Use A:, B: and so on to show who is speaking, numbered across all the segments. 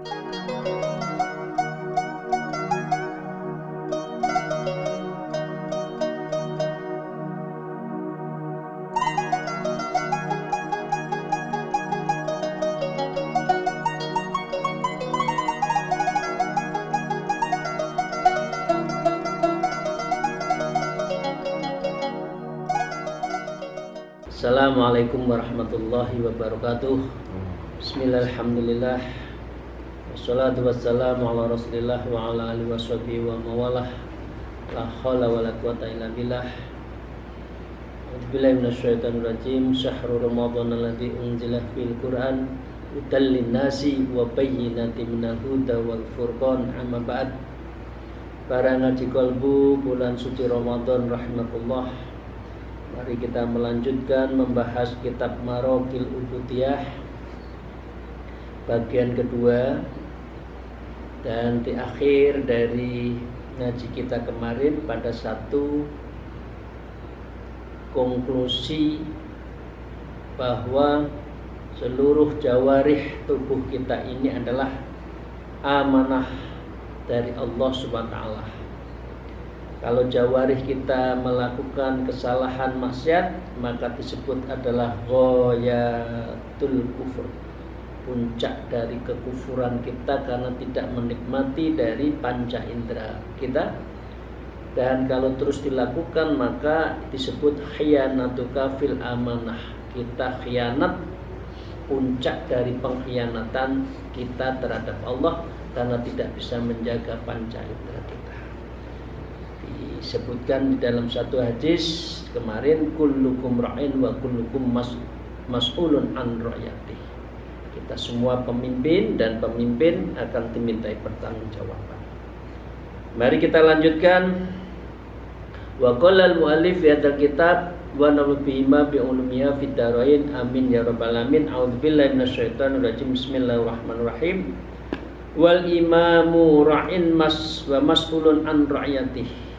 A: Assalamualaikum warahmatullahi wabarakatuh. Bismillahirrahmanirrahim. Wassalatu wassalamu ala rasulillah wa ala alihi washabihi wa mawalah. La haula wa la quwata illa billah. A'udzubillahi minasyaitonir rajim. Syahrul Ramadan alladzi unzila fil Qur'an hudan lin-nasi wa bayyinatin minal huda wal furqan. Amma ba'd. Para ngaji kalbu bulan suci Ramadan rahimakumullah. Mari kita melanjutkan membahas kitab Maraqil Ubudiyah bagian kedua, dan di akhir dari ngaji kita kemarin pada satu konklusi bahwa seluruh jawarih tubuh kita ini adalah amanah dari Allah Subhanahu wa taala. Kalau jawarih kita melakukan kesalahan maksiat, maka disebut adalah ghayatul kufur, puncak dari kekufuran kita karena tidak menikmati dari panca indera kita. Dan kalau terus dilakukan maka disebut khiyanatuka fil amanah, kita khianat, puncak dari pengkhianatan kita terhadap Allah karena tidak bisa menjaga panca indera kita. Disebutkan di dalam satu hadis kemarin, kullukum ra'in wa kullukum mas'ulun an ra'yati. Kita semua pemimpin dan pemimpin akan dimintai pertanggungjawaban. Mari kita lanjutkan. Wa qala al-muallif fi hadzal kitab wa nabiyina bi ulumiya fid darain amin ya rabbal alamin. A'udzubillahi minasyaitonir rajim. Bismillahirrahmanirrahim. Wal imamu ra'in wa mas'ulun an ra'yatihi.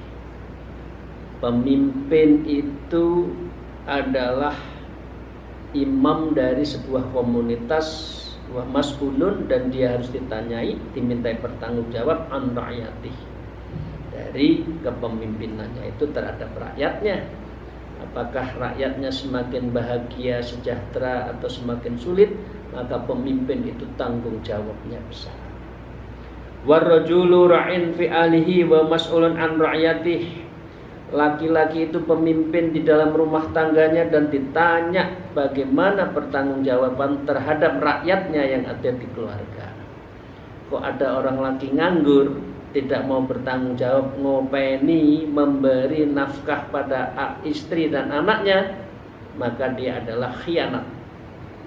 A: Pemimpin itu adalah imam dari sebuah komunitas, wa mas'ulun, dan dia harus ditanyai, dimintai pertanggungjawab an ra'yati, dari kepemimpinannya itu terhadap rakyatnya. Apakah rakyatnya semakin bahagia, sejahtera atau semakin sulit, maka pemimpin itu tanggung jawabnya besar. Warrajulu ra'in fi alihi wa mas'ulun an ra'yatihi. Laki-laki itu pemimpin di dalam rumah tangganya dan ditanya bagaimana pertanggungjawaban terhadap rakyatnya yang ada di keluarga. Kok ada orang laki nganggur, tidak mau bertanggung jawab, ngopeni, memberi nafkah pada istri dan anaknya, maka dia adalah khianat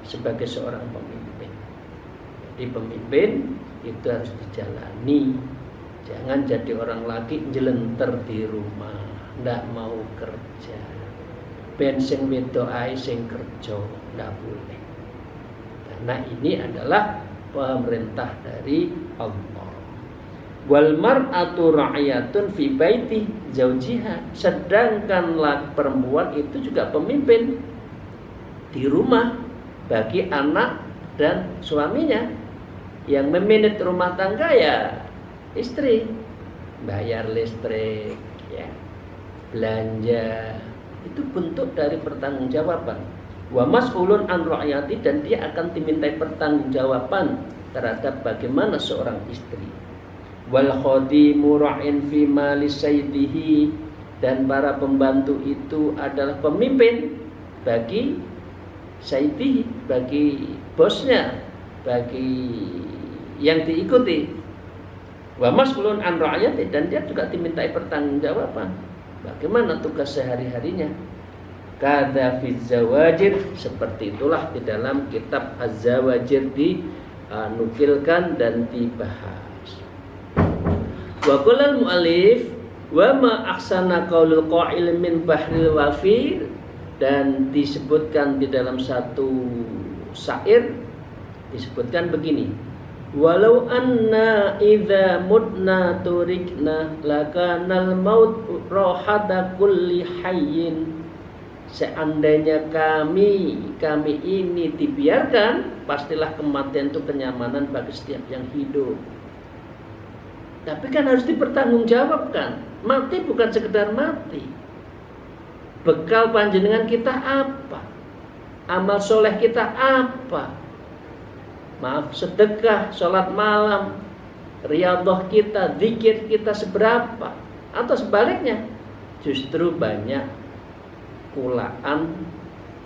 A: sebagai seorang pemimpin. Jadi pemimpin itu harus dijalani. Jangan jadi orang laki jelenter di rumah, ndak mau kerja, ben sing wedok ae sing kerja, ndak boleh. Karena ini adalah pemerintah dari Allah. Wal mar'atu ra'iyatun fi baiti zaujiha. Sedangkan perempuan itu juga pemimpin di rumah bagi anak dan suaminya. Yang memanage rumah tangga ya istri, bayar listrik, ya, belanja, itu bentuk dari pertanggungjawaban. Wa mas'ulun an ra'yati, dan dia akan dimintai pertanggungjawaban terhadap bagaimana seorang istri. Wal khadimu ra'in fi mali sayyidihi, dan para pembantu itu adalah pemimpin bagi sayyidihi, bagi bosnya, bagi yang diikuti. Wa mas'ulun an ra'yati, dan dia juga dimintai pertanggungjawaban bagaimana tugas sehari-harinya. Kada fi zawajir, seperti itulah di dalam kitab Az-Zawajir dinukilkan dan dibahas. Wa qala al-muallif wa ma ahsana qaulul qa'il min bahril wafir, dan disebutkan di dalam satu syair disebutkan begini: walau anna idza mutna turikna lakanal maut rohada kulli hayyin Seandainya kami ini dibiarkan, pastilah kematian itu kenyamanan bagi setiap yang hidup. Tapi kan harus dipertanggungjawabkan. Mati bukan sekedar mati. Bekal panjenengan kita apa? Amal soleh kita apa? Maaf, sedekah, sholat malam, riyadhah kita, zikir kita seberapa? Atau sebaliknya, justru banyak kulaan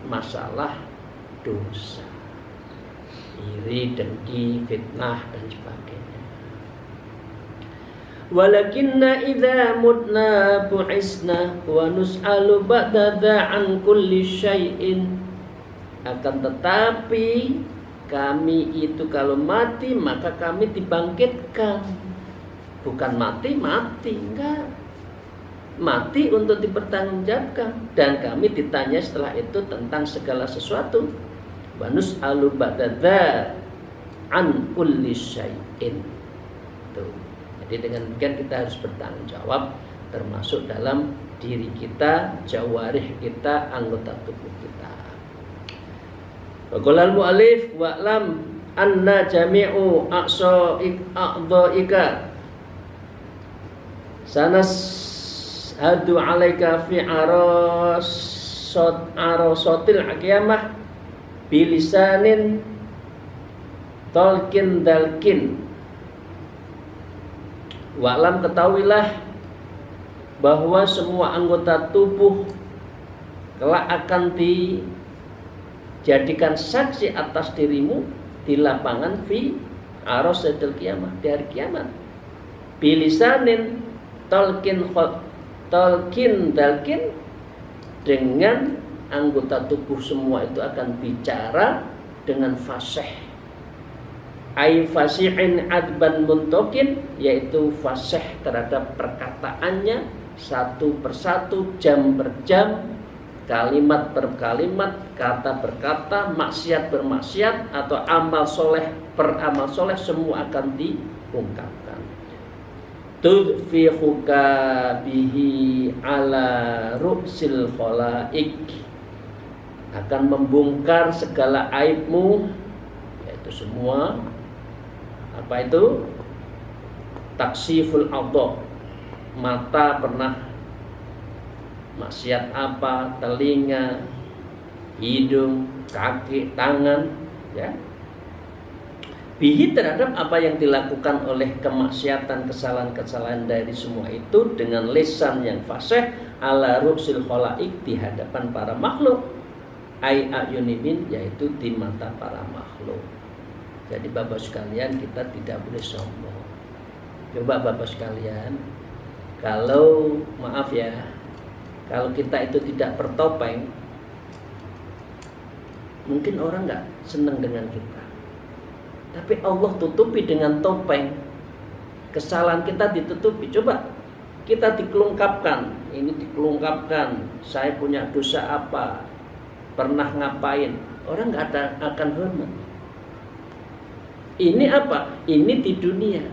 A: masalah dosa, iri, dengki, fitnah dan sebagainya. Walakinna idza mutna bu'isna wa nus'alu ba'da an kulli syai'in. Akan tetapi kami itu kalau mati maka kami dibangkitkan. Bukan mati enggak. Mati untuk dipertanggungjawabkan, dan kami ditanya setelah itu tentang segala sesuatu. Wa nus'alu ba'da an kulli syai'in. Tuh. Jadi dengan demikian kita harus bertanggung jawab, termasuk dalam diri kita, jawarih kita, anggota tubuh kita. Waqala al-mu'allif wa'lam anna jami'u a'dha'ika sanashhadu 'alaika fi arasatil qiyamah bilisanin talqin dalkin. Wa'lam, ketahuilah bahwa semua anggota tubuh kelak akan dijadikan saksi atas dirimu di lapangan fi arasatil qiyamah, di hari kiamat. Bilisanin talqin dalkin, dengan anggota tubuh semua itu akan bicara dengan fasih. Ai fasihin adban muntokin, yaitu fasih terhadap perkataannya satu persatu, jam per jam, kalimat per kalimat, kata per kata, maksiat bermaksiat, atau amal soleh per amal soleh, semua akan diungkapkan. Tudfihuka bihi ala ru'sil khalaik, akan membongkar segala aibmu, yaitu semua apa itu? Taksiful adha, mata pernah maksiat apa, telinga, hidung, kaki, tangan, ya. Bihi terhadap apa yang dilakukan oleh kemaksiatan, kesalahan-kesalahan dari semua itu dengan lisan yang fasih ala ru'sil khalaik, di hadapan para makhluk, ai ayunibin, yaitu di mata para makhluk. Jadi Bapak sekalian, kita tidak boleh sombong. Coba Bapak sekalian, kalau maaf ya, kalau kita itu tidak bertopeng, mungkin orang nggak senang dengan kita. Tapi Allah tutupi dengan topeng. Kesalahan kita ditutupi. Coba kita dikelungkapkan, ini dikelungkapkan, saya punya dosa apa, pernah ngapain, orang nggak akan hormat. Ini apa? Ini di dunia.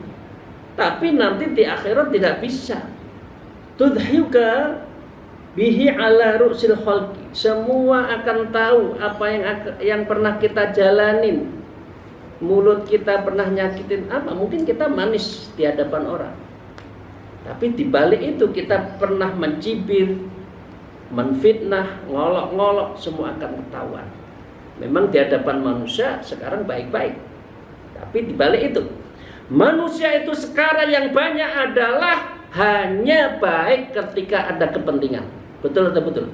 A: Tapi nanti di akhirat tidak bisa. Tudhiuka bihi ala ru'sil khalqi. Semua akan tahu apa yang pernah kita jalanin. Mulut kita pernah nyakitin apa? Mungkin kita manis di hadapan orang. Tapi di balik itu kita pernah mencibir, menfitnah, ngolok-ngolok, semua akan ketahuan. Memang di hadapan manusia sekarang baik-baik. Tapi di balik itu, manusia itu sekarang yang banyak adalah hanya baik ketika ada kepentingan. Betul atau betul?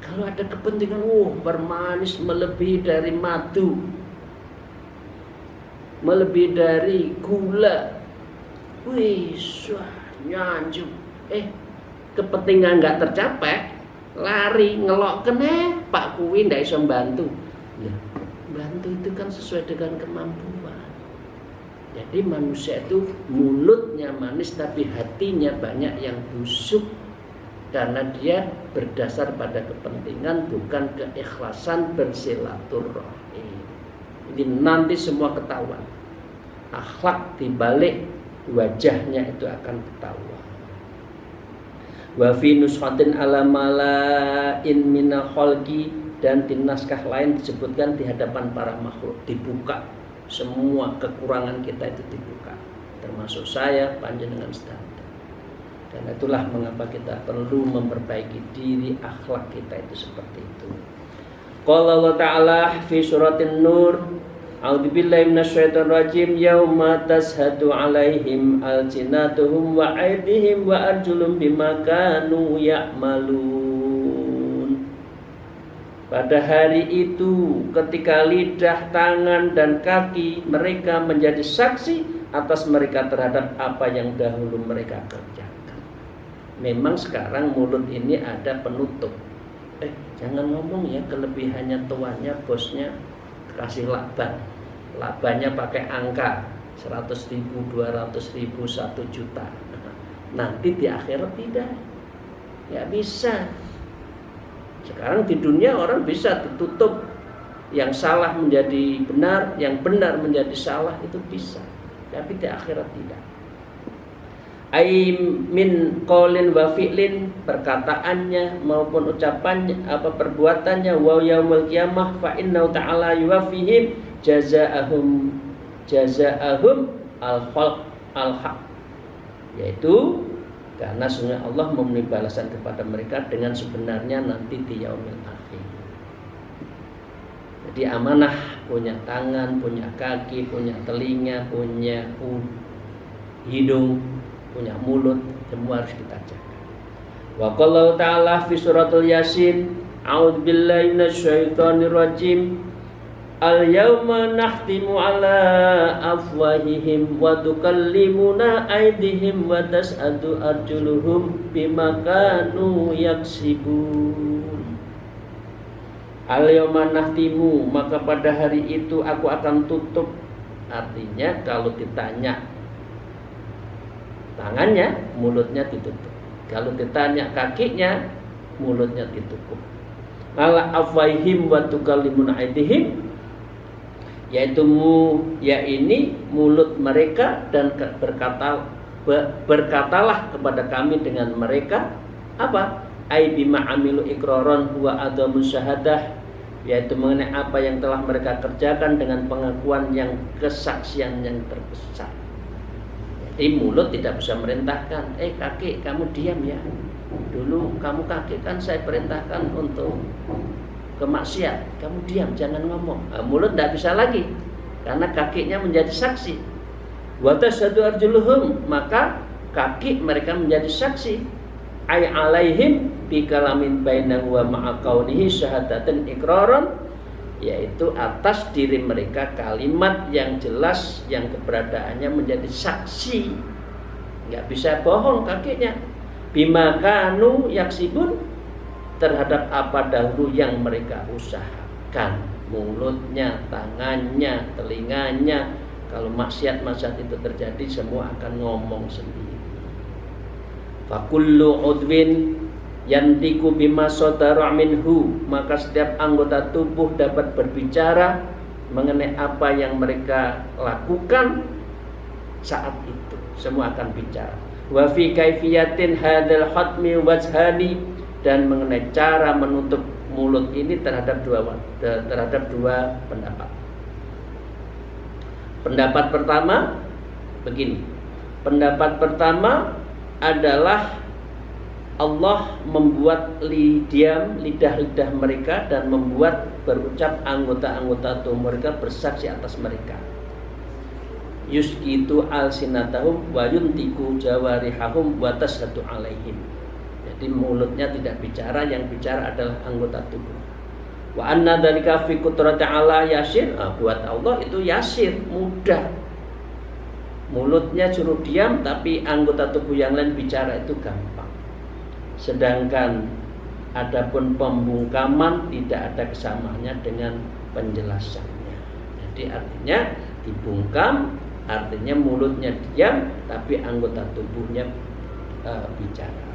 A: Kalau ada kepentingan, bermanis melebihi dari madu, melebihi dari gula, nyanjuk. Kepentingan nggak tercapai, lari ngelok kene, Pak Kuwi ndak iso bantu. Ya, bantu itu kan sesuai dengan kemampuan. Jadi manusia itu mulutnya manis tapi hatinya banyak yang busuk, karena dia berdasar pada kepentingan, bukan keikhlasan bersilaturahim. Ini nanti semua ketahuan. Akhlak di balik wajahnya itu akan ketahuan. Wa fi nushatin ala malain minal khalqi, dan di naskah lain disebutkan di hadapan para makhluk, dibuka semua kekurangan kita itu dibuka, termasuk saya, panjenengan sedaya. Dan itulah mengapa kita perlu memperbaiki diri, akhlak kita itu seperti itu. Qala Allah Ta'ala fi suratin Nur, a'udzubillahi minasyaitonir rajim, yauma tashhadu 'alaihim alsinatuhum wa aydihim wa arjulum bima kanu ya'malun. Pada hari itu ketika lidah, tangan dan kaki mereka menjadi saksi atas mereka terhadap apa yang dahulu mereka kerjakan. Memang sekarang mulut ini ada penutup. Jangan ngomong ya, kelebihannya tuannya, bosnya kasih laban. Labannya pakai angka 100.000, 200.000, 1 juta. Nanti di akhirat tidak. Ya bisa. Sekarang di dunia orang bisa ditutup, yang salah menjadi benar, yang benar menjadi salah, itu bisa. Tapi di akhirat tidak. Ai min qaulin wa fi'lin, perkataannya maupun ucapannya, perbuatannya, wa yaumil qiyamah fa innahu ta'ala yuwaffihim jazaa'ahum al-haq, yaitu karena sungguh Allah memberi balasan kepada mereka dengan sebenarnya nanti di yaumil akhir. Jadi amanah, punya tangan, punya kaki, punya telinga, punya hidung, punya mulut, semua harus kita jaga. Wa qala ta'ala fi suratul Yasin, a'udzubillahi minasyaitonir rajim, al-yawma nahtimu ala afwahihim wa tukallimuna aydihim wa tas'adu arjuluhum bima kanu yaksibun. Al-yawma nahtimu, maka pada hari itu aku akan tutup. Artinya kalau ditanya tangannya, mulutnya ditutup. Kalau ditanya kakinya, mulutnya ditutup. Ala afwaihim wa tukallimuna aydihim, yaitu ini mulut mereka, dan berkatalah kepada kami dengan mereka apa? Ai bima amilu iqraran wa adamu syahadah, yaitu mengenai apa yang telah mereka kerjakan dengan pengakuan yang kesaksian yang terbesar. Jadi mulut tidak bisa merintahkan, kaki kamu diam ya. Dulu kamu kaki kan saya perintahkan untuk kemaksiat, kamu diam jangan ngomong. Mulut tidak bisa lagi karena kakinya menjadi saksi. Wa tashhadu arjuluhum, maka kaki mereka menjadi saksi. Ay alaihim bi kalamin bainahu wa ma'a kaunihi syahadatan iqraran, yaitu atas diri mereka kalimat yang jelas yang keberadaannya menjadi saksi, nggak bisa bohong kakinya. Bima kanu yaksibun, terhadap apa dahulu yang mereka usahakan, mulutnya, tangannya, telinganya. Kalau maksiat-maksiat itu terjadi, semua akan ngomong sendiri. Fakullu udwin yantiku bima sodara minhu, maka setiap anggota tubuh dapat berbicara mengenai apa yang mereka lakukan saat itu. Semua akan bicara. Wa fi kaifiyatin hadzal khatmi wajhani, dan mengenai cara menutup mulut ini terhadap dua pendapat. Pendapat pertama begini. Pendapat pertama adalah Allah membuat lidah-lidah mereka dan membuat berucap anggota-anggota tubuh mereka bersaksi atas mereka. Yusqitu alsinatahum wa yuntiku jawarihahum wa tashhadu alaihim. Jadi mulutnya tidak bicara, yang bicara adalah anggota tubuh. Wa anna dzalika fi qudrati ala yasir, buat Allah itu yasir, mudah. Mulutnya suruh diam, tapi anggota tubuh yang lain bicara itu gampang. Sedangkan adapun pembungkaman tidak ada kesamaannya dengan penjelasannya. Jadi artinya dibungkam, artinya mulutnya diam, tapi anggota tubuhnya bicara.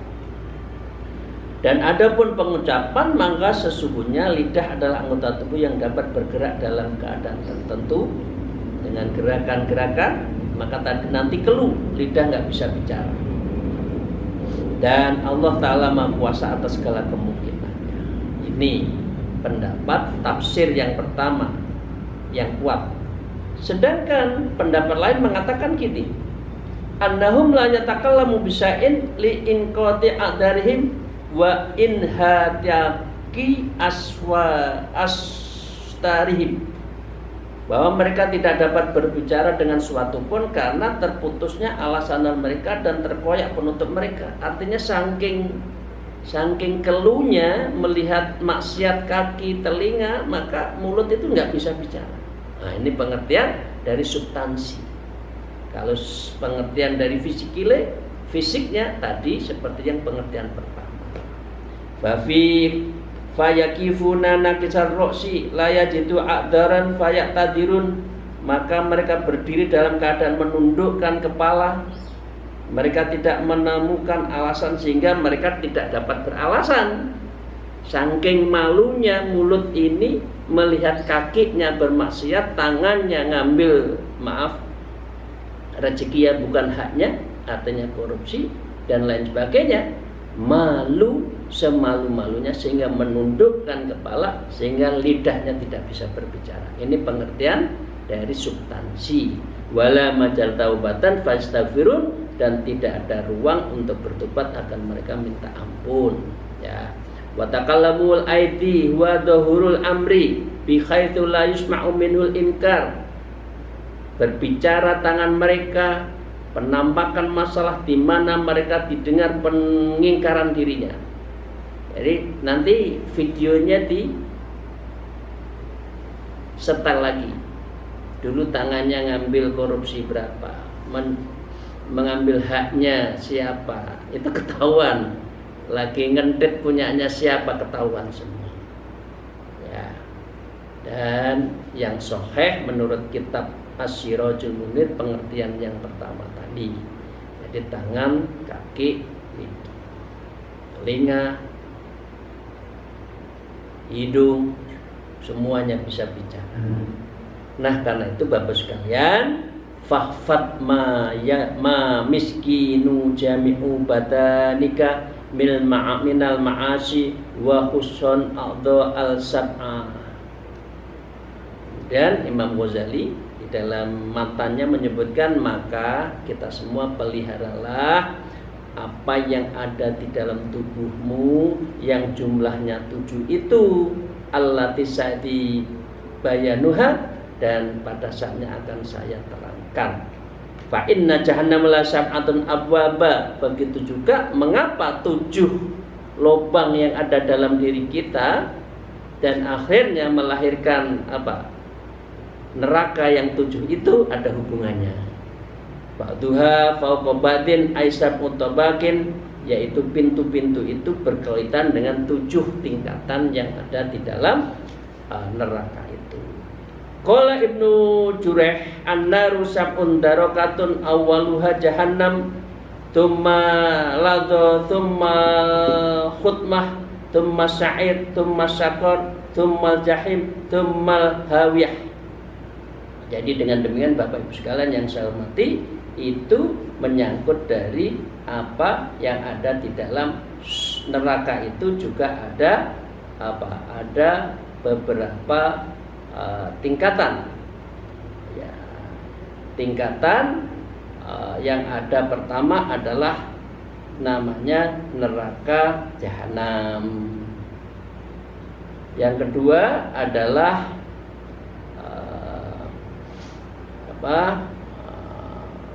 A: Dan adapun pengucapan, maka sesungguhnya lidah adalah anggota tubuh yang dapat bergerak dalam keadaan tertentu dengan gerakan-gerakan, maka nanti keluh, lidah nggak bisa bicara. dan Allah Ta'ala Maha Kuasa atas segala kemungkinannya. Ini pendapat tafsir yang pertama yang kuat. Sedangkan pendapat lain mengatakan gini, annahum la yatakallamu bisa'in li inqati a'darihim wa inhataki astarihim, bahwa mereka tidak dapat berbicara dengan suatu pun karena terputusnya alasan mereka dan terkoyak penutup mereka. Artinya saking keluhnya melihat maksiat kaki, telinga, maka mulut itu nggak bisa bicara. Nah, ini pengertian dari substansi. Kalau pengertian dari fisiknya tadi seperti yang pengertian pertama. Fayakifuna nakisar roksi layajitu akdaran fayaktadirun, maka mereka berdiri dalam keadaan menundukkan kepala. Mereka tidak menemukan alasan sehingga mereka tidak dapat beralasan. Saking malunya mulut ini melihat kakinya bermaksiat, tangannya ngambil rezeki yang bukan haknya, artinya korupsi dan lain sebagainya. Malu semalu-malunya sehingga menundukkan kepala, sehingga lidahnya tidak bisa berbicara. Ini pengertian dari substansi. Wala majal taubatan fastaghfirun, dan tidak ada ruang untuk bertobat akan mereka minta ampun. Ya. Wa takallamul aidi wa dhahurul amri bi haitsu la yusma'u minhul inkar. Berbicara tangan mereka, penampakan masalah di mana mereka didengar pengingkaran dirinya. Jadi nanti videonya di setel lagi. Dulu tangannya ngambil korupsi berapa, mengambil haknya siapa, itu ketahuan. Lagi ngendet punyanya siapa, ketahuan semua. Ya. Dan yang sahih menurut kitab As-Sirajul Munir pengertian yang pertama tadi. Jadi tangan, kaki, telinga, hidung, semuanya bisa bicara. Nah, karena itu Bapak sekalian, fahfat ma miskinu jami'u badanika minal ma'asi wa khusun a'dha al-sab'a. Dan Imam Ghazali dalam matanya menyebutkan, maka kita semua peliharalah apa yang ada di dalam tubuhmu yang jumlahnya 7 itu, allati sa'di bayanuha, dan pada saatnya akan saya terangkan. Fa inna jahannam la sab'atun abwaba. Begitu juga mengapa 7 lubang yang ada dalam diri kita dan akhirnya melahirkan apa? Neraka yang 7 itu ada hubungannya. Ba'duha fauqa ba'din aisab utabakin, yaitu pintu-pintu itu berkaitan dengan 7 tingkatan yang ada di dalam neraka itu. Qala Ibnu Jurayh an-naru sab'un darakatun awwaluha jahannam thumma ladha thumma khutmah thumma sa'ir thumma syaqar thumma jahim thumma hawiyah. Jadi dengan demikian Bapak Ibu sekalian yang saya hormati, itu menyangkut dari apa yang ada di dalam neraka itu juga ada apa? Ada beberapa tingkatan. Ya, tingkatan yang ada pertama adalah namanya neraka jahanam. Yang kedua adalah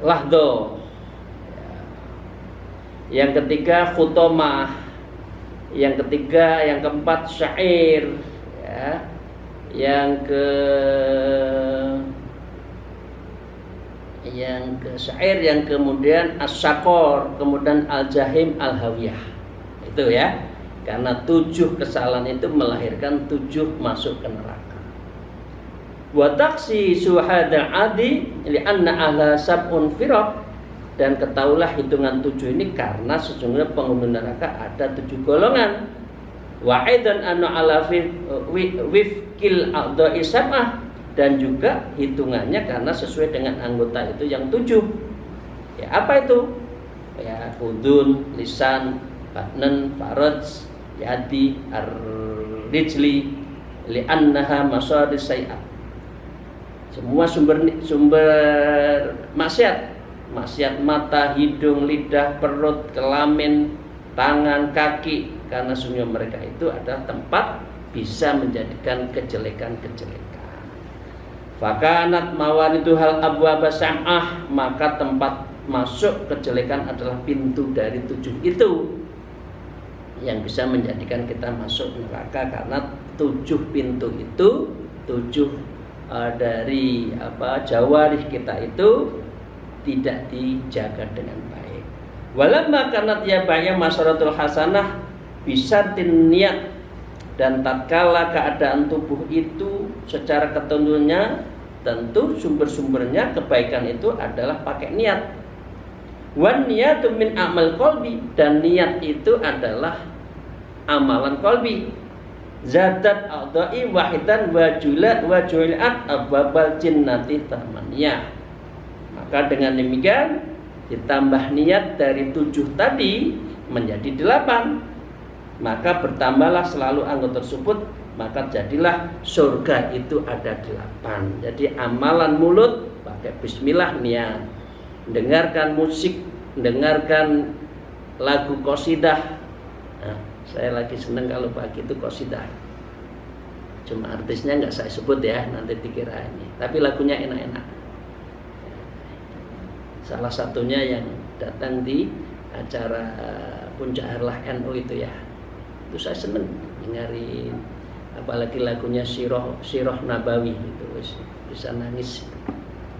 A: lahdo. Yang ketiga khutomah. Yang ketiga, yang keempat syair. Ya. Yang ke syair, yang kemudian as-syaqor, kemudian al-jahim, al-hawiyah. Itu ya. Karena 7 kesalahan itu melahirkan 7 masuk ke neraka. Wa taksi suhada adi li'anna ahla sab'un firaq, dan ketahuilah hitungan 7 ini karena sesungguhnya penghuni neraka ada 7 golongan. Wa aidan anna ala wifkil a'dha'i sab'ah, dan juga hitungannya karena sesuai dengan anggota itu yang 7. Ya, apa itu? ya udun, lisan, batnan, faraj, yadi, ar-rijli li'annaha masaris sayyi'at. Semua sumber maksiat mata, hidung, lidah, perut, kelamin, tangan, kaki, karena sungguh mereka itu adalah tempat bisa menjadikan kejelekan-kejelekan. Fakanat mawariduhal abwaba sam'ah, maka tempat masuk kejelekan adalah pintu dari 7 itu yang bisa menjadikan kita masuk neraka, karena 7 pintu itu 7 dari jawarih kita itu tidak dijaga dengan baik. Walamma kanat ya baya masyaratul hasanah bisartin niat, dan tatkala keadaan tubuh itu secara ketentuannya tentu sumber-sumbernya kebaikan itu adalah pakai niat. Wan niyatu min amal qalbi, dan niat itu adalah amalan qalbi. Zadat a'dha'i wahidan wajulat wajulat ababal jinnati tamaniyah. Maka dengan demikian ditambah niat dari 7 tadi menjadi 8, maka bertambahlah selalu anggota tersebut, maka jadilah surga itu ada 8. Jadi amalan mulut pakai bismillah niat, dengarkan musik, dengarkan lagu qasidah. Saya lagi seneng kalau pagi itu qasidah. Cuma artisnya nggak saya sebut ya, nanti dikira ini. Tapi lagunya enak-enak. Salah satunya yang datang di acara Puncak Harlah NU itu ya. Itu saya seneng dengerin. Apalagi lagunya Sirah Nabawi itu bisa nangis.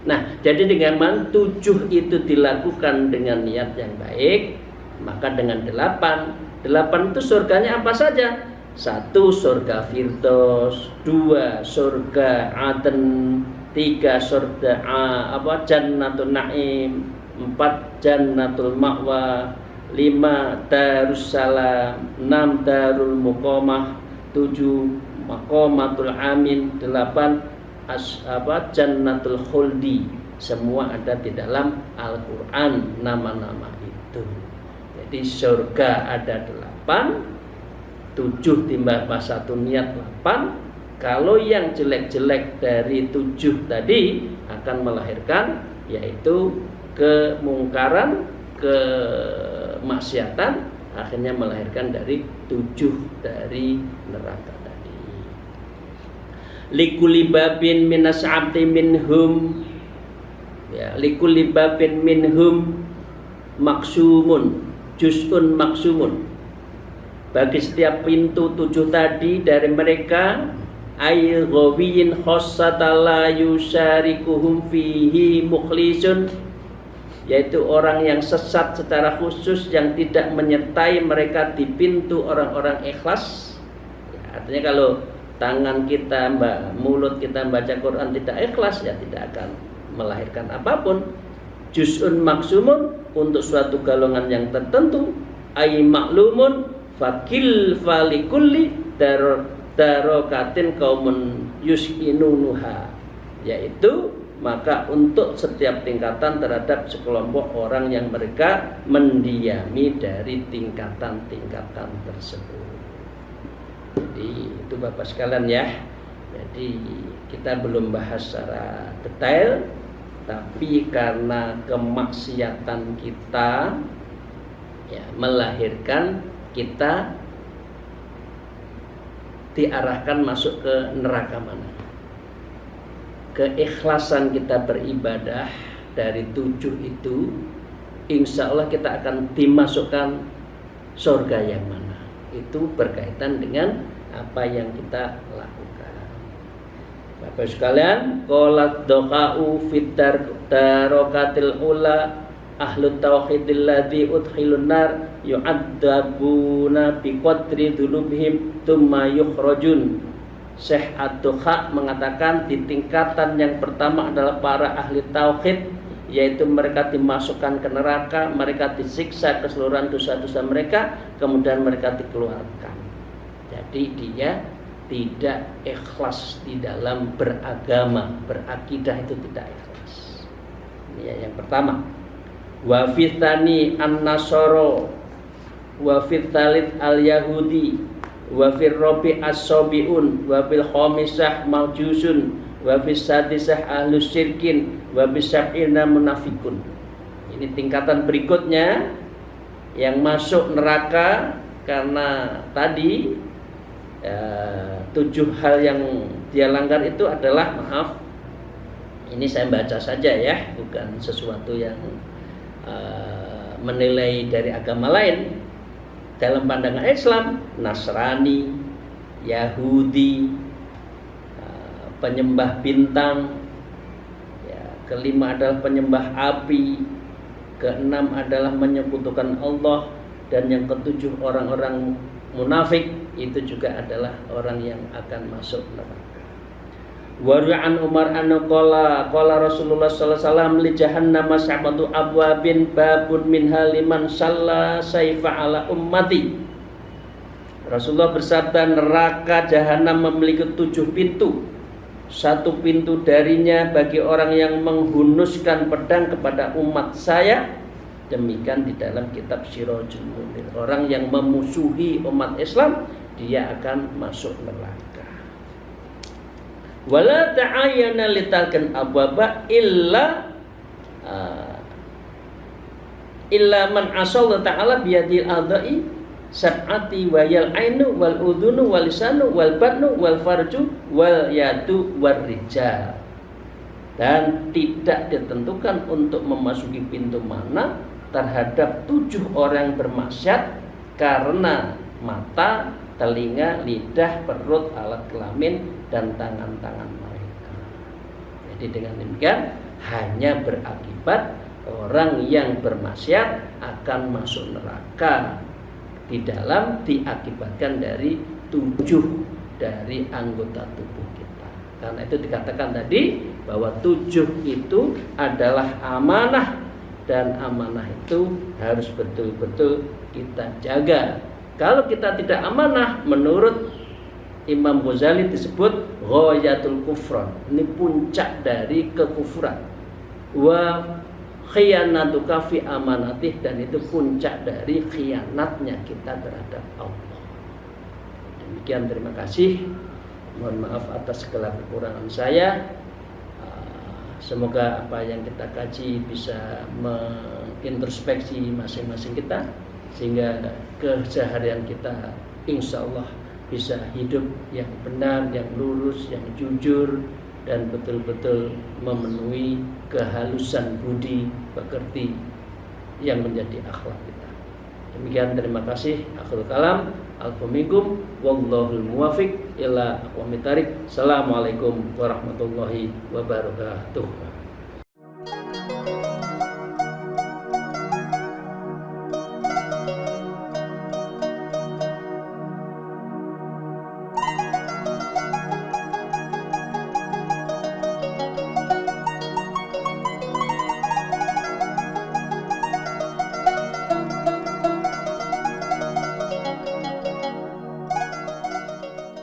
A: Nah, jadi dengan 7 itu dilakukan dengan niat yang baik, maka dengan 8 itu surganya apa saja? 1 surga Firdaus, 2 surga Aden, 3 surga Jannatul Naim, 4 Jannatul Ma'wa, 5 Darussalam, 6 Darul Muqamah, 7 Maqamatul Amin, 8 Jannatul Khuldi. Semua ada di dalam Al-Qur'an nama-nama itu. Jadi surga ada 8, 7 tambah 1 niat 8. Kalau yang jelek-jelek dari 7 tadi akan melahirkan yaitu kemungkaran, kemaksiatan, akhirnya melahirkan dari 7 dari neraka tadi. Likulli babin minas abdi minhum, ya, likulli babin minhum maksumun, juz'un maksumun. Bagi setiap pintu 7 tadi dari mereka, ay ghawiyin khassatala yusarikuhum fihi mukhlisun, yaitu orang yang sesat secara khusus yang tidak menyertai mereka di pintu orang-orang ikhlas. Ya, artinya kalau tangan kita, mulut kita membaca Quran tidak ikhlas, ya tidak akan melahirkan apapun. Juz'un maksumun, untuk suatu golongan yang tertentu, ay maklumun fakil falikulli darokatin kaumun yuskinunuha, yaitu maka untuk setiap tingkatan terhadap sekelompok orang yang mereka mendiami dari tingkatan-tingkatan tersebut. Jadi itu Bapak sekalian ya. Jadi kita belum bahas secara detail, tapi karena kemaksiatan kita ya melahirkan kita diarahkan masuk ke neraka mana. Keikhlasan kita beribadah dari 7 itu, insya Allah kita akan dimasukkan surga yang mana. Itu berkaitan dengan apa yang kita lakukan. Bapak sekalian, qolat doqa'u fit darokatil ula ahlu tauhidil ladzi udkhilun nar yu'adzabuna bi qadri dzunubihim tsumma yukhrajun. Syekh Ad-Duha mengatakan di tingkatan yang pertama adalah para ahli tauhid, yaitu mereka dimasukkan ke neraka, mereka disiksa keseluruhan dosa-dosa mereka, kemudian mereka dikeluarkan. Jadi dia tidak ikhlas di dalam beragama, berakidah itu tidak ikhlas. Ini yang pertama. wa fitani an-nasara wa fit thalith al-yahudi wa fir rabi as-sabiun wa fil khamisah maujusun wa fis sadisah ahlus syirkin wa bis sab'ina munafikun. Ini tingkatan berikutnya yang masuk neraka karena tadi 7 hal yang dia langgar itu adalah, maaf, ini saya baca saja ya, bukan sesuatu yang menilai dari agama lain. Dalam pandangan Islam, Nasrani, Yahudi, penyembah bintang, ya, kelima adalah penyembah api, keenam adalah menyekutukan Allah, dan yang ketujuh orang-orang munafik itu juga adalah orang yang akan masuk neraka. Waru'an Umar anna qala Rasulullah sallallahu alaihi wasallam li jahannam sab'atu abwabin babun minha liman shalla saifa ala ummati. Rasulullah bersabda, neraka jahanam memiliki 7 pintu. 1 pintu darinya bagi orang yang menghunuskan pedang kepada umat saya. Demikian di dalam kitab Sirajul Munir. Orang yang memusuhi umat Islam, dia akan masuk neraka. Wala ta'ayyana litalkan abwaba illa man asallahu ta'ala biyadil adai sab'ati wa yal ainu wal udhunu wal lisanu wal batnu wal farju wal yadu wal rijal. Dan tidak ditentukan untuk memasuki pintu mana terhadap 7 orang bermaksiat karena mata, telinga, lidah, perut, alat kelamin, dan tangan-tangan mereka. Jadi dengan demikian hanya berakibat orang yang bermaksiat akan masuk neraka di dalam diakibatkan dari 7 dari anggota tubuh kita. Karena itu dikatakan tadi bahwa 7 itu adalah amanah, dan amanah itu harus betul-betul kita jaga. Kalau kita tidak amanah, menurut Imam Ghazali disebut ghayatul kufran. Ini puncak dari kekufuran. Wa khiyanatuka fi amanatih, dan itu puncak dari khianatnya kita terhadap Allah. Demikian, terima kasih. Mohon maaf atas segala kekurangan saya. Semoga apa yang kita kaji bisa mengintrospeksi masing-masing kita, sehingga keseharian kita insya Allah bisa hidup yang benar, yang lurus, yang jujur, dan betul-betul memenuhi kehalusan budi pekerti yang menjadi akhlak kita. Demikian, terima kasih. Akhirul kalam. Alhamdulillah. Wallahul muwafiq ila aqwamit thariq. Assalamualaikum warahmatullahi wabarakatuh.